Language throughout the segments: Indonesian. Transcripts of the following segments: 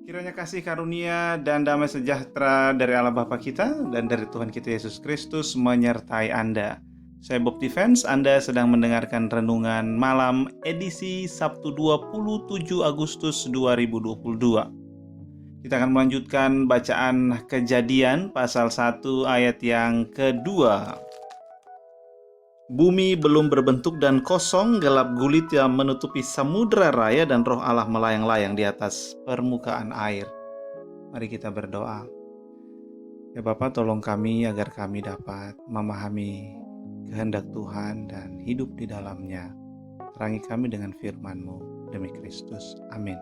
Kiranya kasih karunia dan damai sejahtera dari Allah Bapa kita dan dari Tuhan kita Yesus Kristus menyertai Anda. Saya Bob Defense, Anda sedang mendengarkan Renungan Malam edisi Sabtu 27 Agustus 2022. Kita akan melanjutkan bacaan Kejadian pasal 1 ayat yang kedua. Bumi belum berbentuk dan kosong, gelap gulita menutupi samudra raya dan roh Allah melayang-layang di atas permukaan air. Mari kita berdoa. Ya Bapa, tolong kami agar kami dapat memahami kehendak Tuhan dan hidup di dalamnya. Terangi kami dengan firman-Mu demi Kristus. Amin.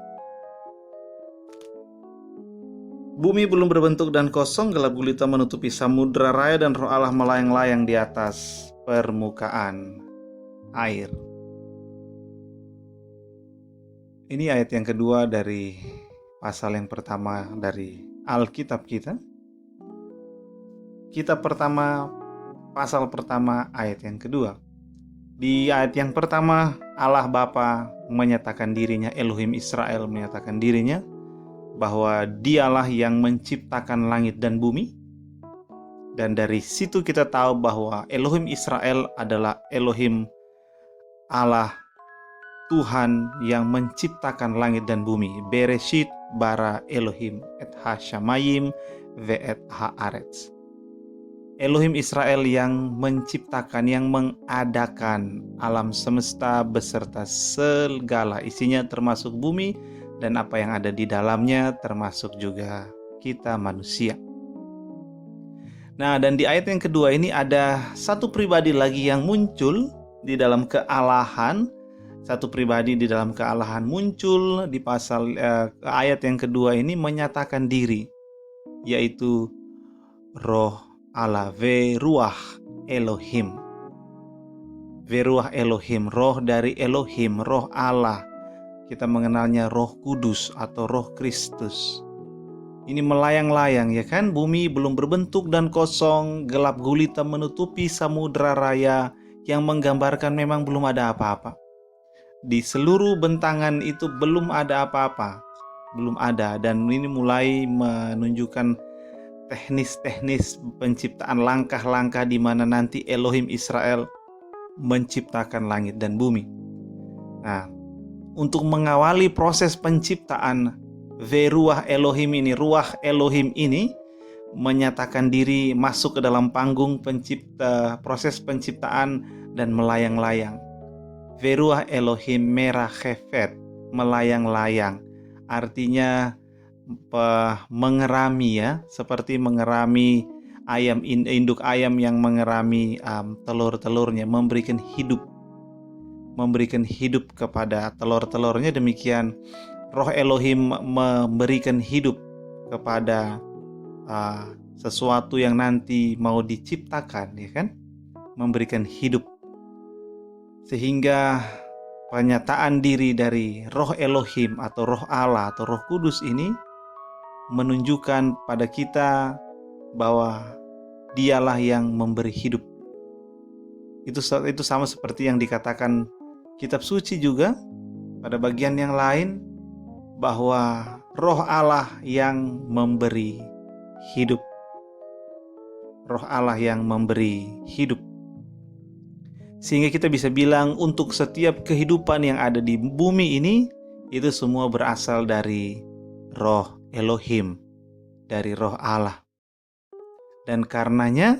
Bumi belum berbentuk dan kosong, gelap gulita menutupi samudra raya dan roh Allah melayang-layang di atas permukaan air. Ini ayat yang kedua dari pasal yang pertama dari Alkitab kita. Kitab pertama, pasal pertama, ayat yang kedua. Di ayat yang pertama, Allah Bapa menyatakan dirinya, Elohim Israel menyatakan dirinya bahwa Dialah yang menciptakan langit dan bumi. Dan dari situ kita tahu bahwa Elohim Israel adalah Elohim Allah Tuhan yang menciptakan langit dan bumi. Bereshit bara Elohim et ha-shamayim ve et ha-aretz. Elohim Israel yang menciptakan, yang mengadakan alam semesta beserta segala isinya termasuk bumi dan apa yang ada di dalamnya termasuk juga kita manusia. Nah, dan di ayat yang kedua ini ada satu pribadi lagi yang muncul di dalam kealahan. Satu pribadi di dalam kealahan muncul di pasal ayat yang kedua ini menyatakan diri, yaitu Roh Allah, Veruah Elohim. Veruah Elohim, roh dari Elohim, roh Allah. Kita mengenalnya Roh Kudus atau Roh Kristus. Ini melayang-layang, ya kan? Bumi belum berbentuk dan kosong, gelap gulita menutupi samudra raya, yang menggambarkan memang belum ada apa-apa. Di seluruh bentangan itu belum ada apa-apa. Belum ada, dan ini mulai menunjukkan teknis-teknis penciptaan, langkah-langkah di mana nanti Elohim Israel menciptakan langit dan bumi. Nah, untuk mengawali proses penciptaan, Veruah Elohim ini, Ruah Elohim ini menyatakan diri masuk ke dalam panggung proses penciptaan dan melayang-layang. Veruah Elohim merachefet, melayang-layang. Artinya mengerami, ya, seperti mengerami ayam, induk ayam yang mengerami telur-telurnya, memberikan hidup kepada telur-telurnya. Demikian Roh Elohim memberikan hidup kepada sesuatu yang nanti mau diciptakan, ya kan? Memberikan hidup. Sehingga pernyataan diri dari Roh Elohim atau Roh Allah atau Roh Kudus ini menunjukkan pada kita bahwa Dialah yang memberi hidup. Itu sama seperti yang dikatakan kitab suci juga pada bagian yang lain, bahwa Roh Allah yang memberi hidup. Roh Allah yang memberi hidup. Sehingga kita bisa bilang untuk setiap kehidupan yang ada di bumi ini, itu semua berasal dari Roh Elohim, dari Roh Allah. Dan karenanya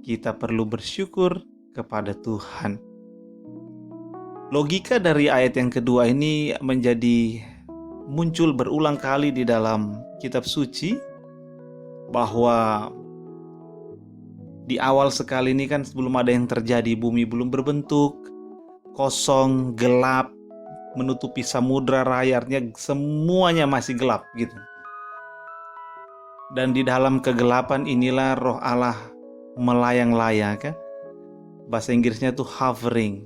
kita perlu bersyukur kepada Tuhan. Logika dari ayat yang kedua ini muncul berulang kali di dalam kitab suci, bahwa di awal sekali ini kan sebelum ada yang terjadi, bumi belum berbentuk, kosong, gelap, menutupi samudra raya, artinya semuanya masih gelap gitu. Dan di dalam kegelapan inilah Roh Allah melayang-layang, kan? Bahasa Inggrisnya tuh hovering.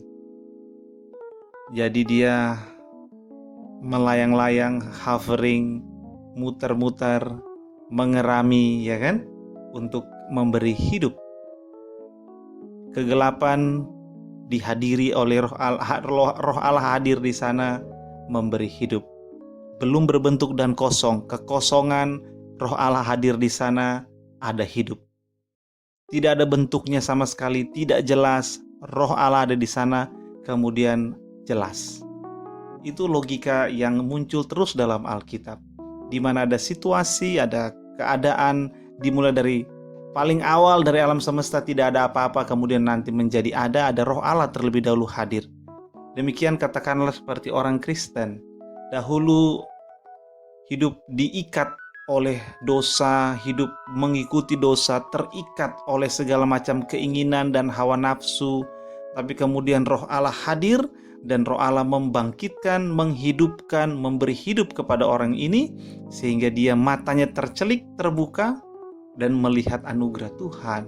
Jadi dia melayang-layang, hovering, muter-muter, mengerami, ya kan? Untuk memberi hidup. Kegelapan dihadiri oleh Roh Allah hadir di sana memberi hidup. belum berbentuk dan kosong, kekosongan, Roh Allah hadir di sana, ada hidup. Tidak ada bentuknya sama sekali, tidak jelas, Roh Allah ada di sana, kemudian jelas. Itu logika yang muncul terus dalam Alkitab, di mana ada situasi, ada keadaan, dimulai dari paling awal dari alam semesta tidak ada apa-apa, kemudian nanti menjadi ada Roh Allah terlebih dahulu hadir. Demikian katakanlah seperti orang Kristen, dahulu hidup diikat oleh dosa, hidup mengikuti dosa, terikat oleh segala macam keinginan dan hawa nafsu, tapi kemudian Roh Allah hadir, dan Roh Allah membangkitkan, menghidupkan, memberi hidup kepada orang ini, sehingga dia matanya tercelik, terbuka, dan melihat anugerah Tuhan,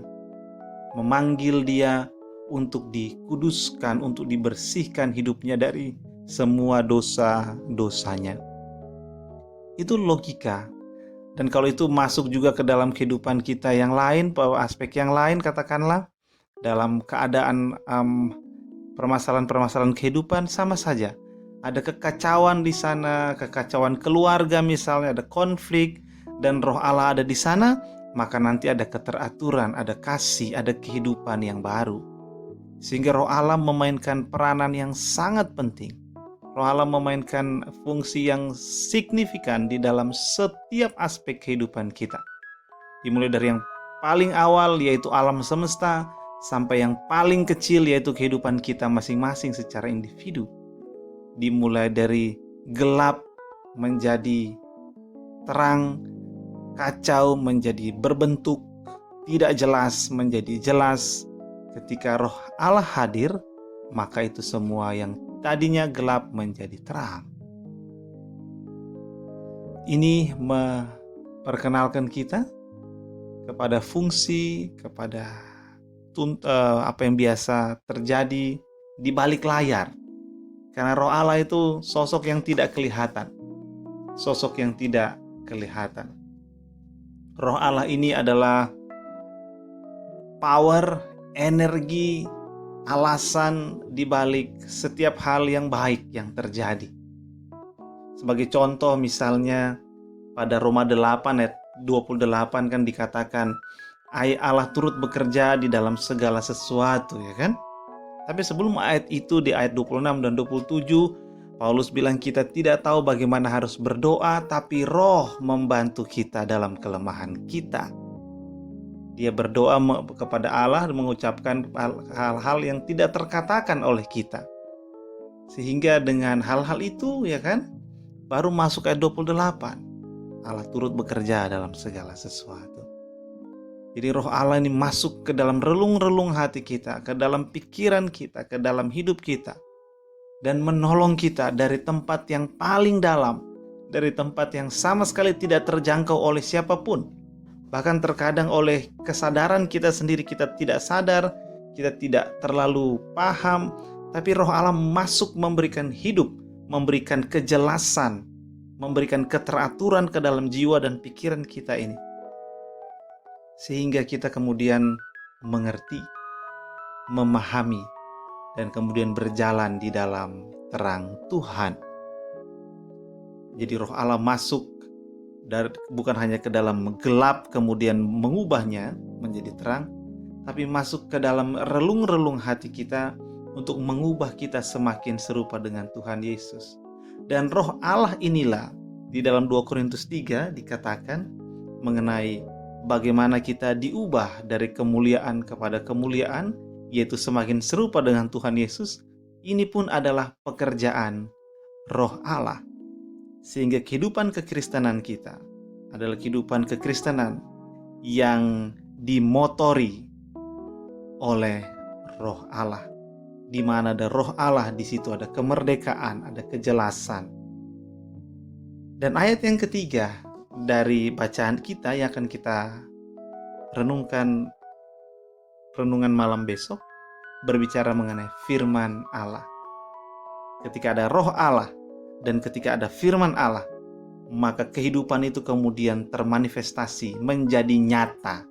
memanggil dia untuk dikuduskan, untuk dibersihkan hidupnya dari semua dosa-dosanya. Itu logika. Dan kalau itu masuk juga ke dalam kehidupan kita yang lain, aspek yang lain, katakanlah dalam keadaan permasalahan-permasalahan kehidupan, sama saja. Ada kekacauan di sana, kekacauan keluarga misalnya, ada konflik, dan Roh Allah ada di sana, maka nanti ada keteraturan, ada kasih, ada kehidupan yang baru. Sehingga Roh Allah memainkan peranan yang sangat penting. Roh Allah memainkan fungsi yang signifikan di dalam setiap aspek kehidupan kita. Dimulai dari yang paling awal, yaitu alam semesta, sampai yang paling kecil, yaitu kehidupan kita masing-masing secara individu. Dimulai dari gelap menjadi terang, kacau menjadi berbentuk, tidak jelas menjadi jelas. Ketika Roh Allah hadir, maka itu semua yang tadinya gelap menjadi terang. Ini memperkenalkan kita kepada fungsi, kepada apa yang biasa terjadi di balik layar. Karena Roh Allah itu sosok yang tidak kelihatan. Sosok yang tidak kelihatan. Roh Allah ini adalah power, energi, alasan di balik setiap hal yang baik yang terjadi. Sebagai contoh misalnya pada Roma 8 ayat 28 kan dikatakan Allah turut bekerja di dalam segala sesuatu, ya kan? Tapi sebelum ayat itu di ayat 26 dan 27 Paulus bilang kita tidak tahu bagaimana harus berdoa, tapi Roh membantu kita dalam kelemahan kita. Dia berdoa kepada Allah dan mengucapkan hal-hal yang tidak terkatakan oleh kita. Sehingga dengan hal-hal itu, ya kan, baru masuk ayat 28. Allah turut bekerja dalam segala sesuatu. Jadi Roh Allah ini masuk ke dalam relung-relung hati kita, ke dalam pikiran kita, ke dalam hidup kita. Dan menolong kita dari tempat yang paling dalam, dari tempat yang sama sekali tidak terjangkau oleh siapapun. Bahkan terkadang oleh kesadaran kita sendiri kita tidak sadar, kita tidak terlalu paham, tapi Roh Allah masuk memberikan hidup, memberikan kejelasan, memberikan keteraturan ke dalam jiwa dan pikiran kita ini. Sehingga kita kemudian mengerti, memahami, dan kemudian berjalan di dalam terang Tuhan. Jadi Roh Allah masuk bukan hanya ke dalam gelap kemudian mengubahnya menjadi terang, tapi masuk ke dalam relung-relung hati kita untuk mengubah kita semakin serupa dengan Tuhan Yesus. Dan Roh Allah inilah di dalam 2 Korintus 3 dikatakan mengenai bagaimana kita diubah dari kemuliaan kepada kemuliaan, yaitu semakin serupa dengan Tuhan Yesus. Ini pun adalah pekerjaan Roh Allah. Sehingga kehidupan kekristenan kita adalah kehidupan kekristenan yang dimotori oleh Roh Allah. Di mana ada Roh Allah, di situ ada kemerdekaan, ada kejelasan. Dan ayat yang ketiga dari bacaan kita yang akan kita renungkan renungan malam besok berbicara mengenai firman Allah. Ketika ada Roh Allah dan ketika ada firman Allah, maka kehidupan itu kemudian termanifestasi menjadi nyata.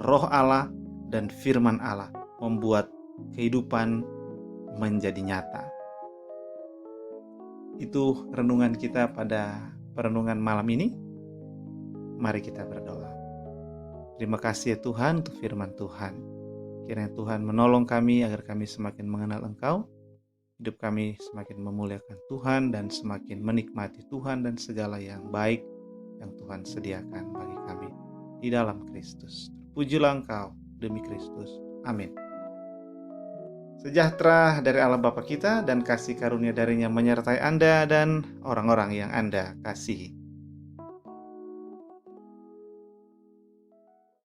Roh Allah dan firman Allah membuat kehidupan menjadi nyata. Itu renungan kita pada perenungan malam ini. Mari kita berdoa. Terima kasih ya Tuhan untuk firman Tuhan. Kiranya Tuhan menolong kami agar kami semakin mengenal Engkau, hidup kami semakin memuliakan Tuhan dan semakin menikmati Tuhan dan segala yang baik yang Tuhan sediakan bagi kami di dalam Kristus. Terpujilah Engkau demi Kristus. Amin. Sejahtera dari Allah Bapa kita dan kasih karunia darinya menyertai Anda dan orang-orang yang Anda kasihi.